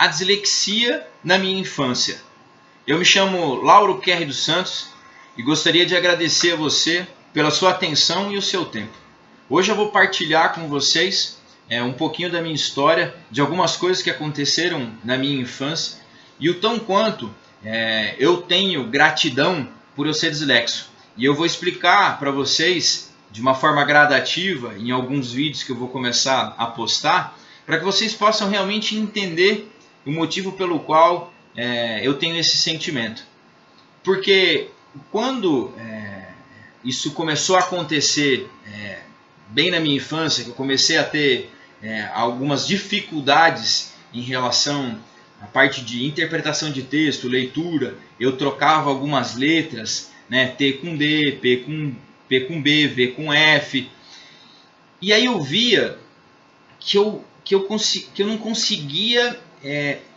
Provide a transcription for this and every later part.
a dislexia na minha infância. Eu me chamo Lauro Kerry dos Santos e gostaria de agradecer a você pela sua atenção e o seu tempo. Hoje eu vou partilhar com vocês um pouquinho da minha história, de algumas coisas que aconteceram na minha infância e o tão quanto eu tenho gratidão por eu ser dislexo. E eu vou explicar para vocês de uma forma gradativa em alguns vídeos que eu vou começar a postar, para que vocês possam realmente entender o motivo pelo qual eu tenho esse sentimento. Porque quando isso começou a acontecer bem na minha infância, que eu comecei a ter algumas dificuldades em relação à parte de interpretação de texto, leitura, eu trocava algumas letras, né, T com D, P com B, V com F, e aí eu via que eu não conseguia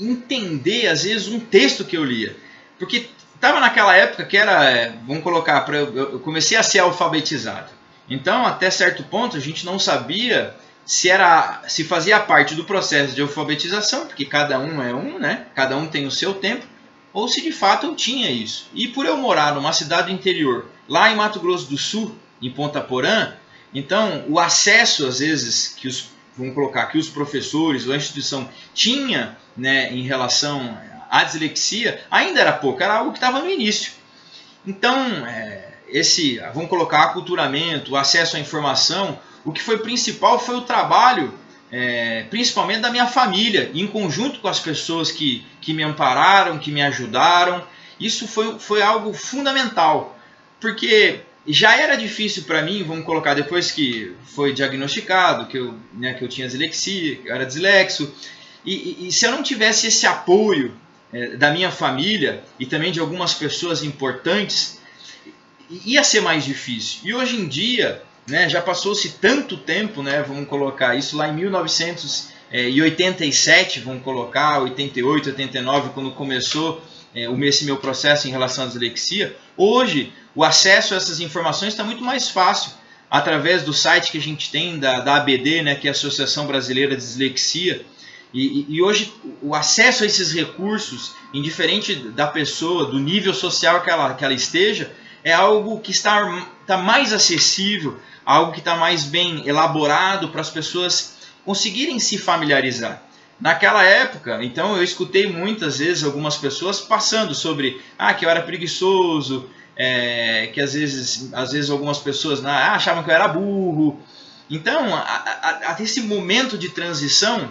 entender, às vezes, um texto que eu lia. Porque estava naquela época que era, vamos colocar, eu comecei a ser alfabetizado. Então, até certo ponto, a gente não sabia se fazia parte do processo de alfabetização, porque cada um é um, né? Cada um tem o seu tempo, ou se de fato eu tinha isso. E por eu morar numa cidade do interior, lá em Mato Grosso do Sul, em Ponta Porã, então o acesso, às vezes, vamos colocar que os professores ou a instituição tinha, né, em relação à dislexia, ainda era pouco, era algo que estava no início. Então, vamos colocar aculturamento, o acesso à informação, o que foi principal foi o trabalho, principalmente da minha família, em conjunto com as pessoas que me ampararam, que me ajudaram. Isso foi algo fundamental, porque já era difícil para mim, vamos colocar, depois que foi diagnosticado que eu tinha dislexia, que eu era dislexo, e se eu não tivesse esse apoio da minha família e também de algumas pessoas importantes, ia ser mais difícil. E hoje em dia, né, já passou-se tanto tempo, né, vamos colocar isso lá em 1987, vamos colocar, 88, 89, quando começou esse meu processo em relação à dislexia. Hoje, o acesso a essas informações está muito mais fácil, através do site que a gente tem da ABD, né, que é a Associação Brasileira de Dislexia. E hoje o acesso a esses recursos, indiferente da pessoa, do nível social que ela esteja, é algo que está mais acessível, algo que está mais bem elaborado para as pessoas conseguirem se familiarizar. Naquela época, então, eu escutei muitas vezes algumas pessoas passando sobre que eu era preguiçoso, que às vezes algumas pessoas achavam que eu era burro. Então, até esse momento de transição,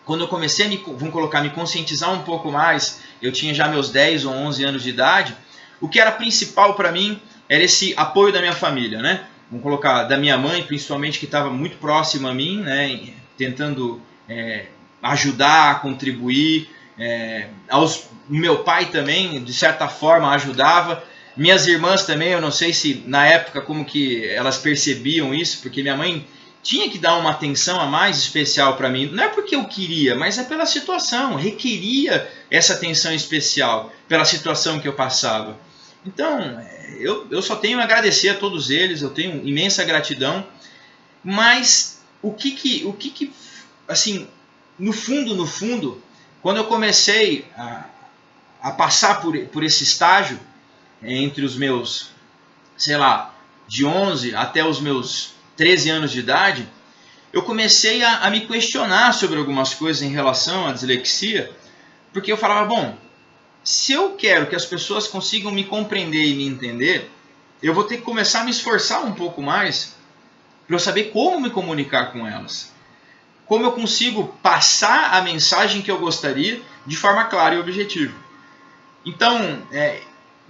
quando eu comecei a me conscientizar um pouco mais, eu tinha já meus 10 ou 11 anos de idade, o que era principal para mim era esse apoio da minha família, né? Vamos colocar da minha mãe, principalmente, que estava muito próxima a mim, né? Tentando ajudar, contribuir. Meu pai também, de certa forma, ajudava. Minhas irmãs também, eu não sei se na época como que elas percebiam isso, porque minha mãe tinha que dar uma atenção a mais especial para mim. Não é porque eu queria, mas é pela situação. Requeria essa atenção especial pela situação que eu passava. Então, eu só tenho a agradecer a todos eles, eu tenho imensa gratidão, mas o que assim, no fundo, quando eu comecei a passar por esse estágio, entre os meus, sei lá, de 11 até os meus 13 anos de idade, eu comecei a me questionar sobre algumas coisas em relação à dislexia, porque eu falava, bom, se eu quero que as pessoas consigam me compreender e me entender, eu vou ter que começar a me esforçar um pouco mais para eu saber como me comunicar com elas. Como eu consigo passar a mensagem que eu gostaria de forma clara e objetiva. Então,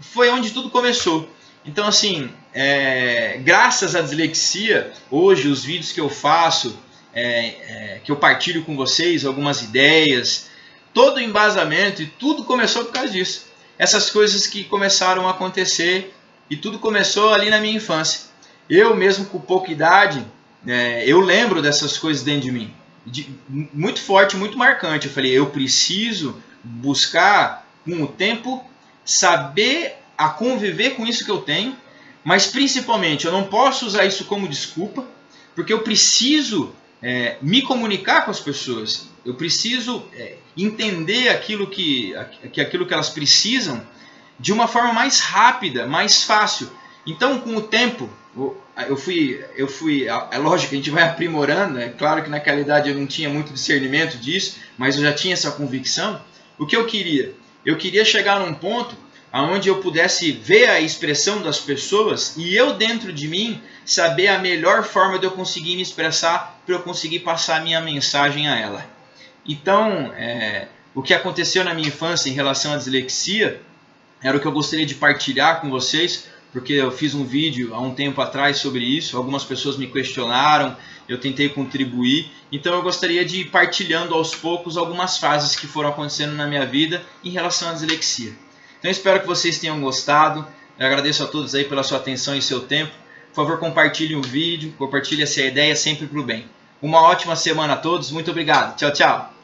foi onde tudo começou. Então, assim, graças à dislexia, hoje os vídeos que eu faço, que eu partilho com vocês, algumas ideias, todo o embasamento, e tudo começou por causa disso. Essas coisas que começaram a acontecer, e tudo começou ali na minha infância. Eu mesmo com pouca idade, eu lembro dessas coisas dentro de mim. Muito forte, muito marcante. Eu falei, eu preciso buscar, com o tempo, saber a conviver com isso que eu tenho, mas principalmente eu não posso usar isso como desculpa, porque eu preciso me comunicar com as pessoas. Eu preciso entender aquilo que elas precisam de uma forma mais rápida, mais fácil. Então, com o tempo, eu fui, é lógico que a gente vai aprimorando, é claro que naquela idade eu não tinha muito discernimento disso, mas eu já tinha essa convicção. O que eu queria? Eu queria chegar num ponto onde eu pudesse ver a expressão das pessoas e eu dentro de mim saber a melhor forma de eu conseguir me expressar para eu conseguir passar a minha mensagem a ela. Então, o que aconteceu na minha infância em relação à dislexia era o que eu gostaria de partilhar com vocês, porque eu fiz um vídeo há um tempo atrás sobre isso, algumas pessoas me questionaram, eu tentei contribuir, então eu gostaria de ir partilhando aos poucos algumas fases que foram acontecendo na minha vida em relação à dislexia. Então eu espero que vocês tenham gostado, eu agradeço a todos aí pela sua atenção e seu tempo, por favor compartilhem o vídeo, compartilhem essa ideia sempre para o bem. Uma ótima semana a todos, muito obrigado, tchau, tchau!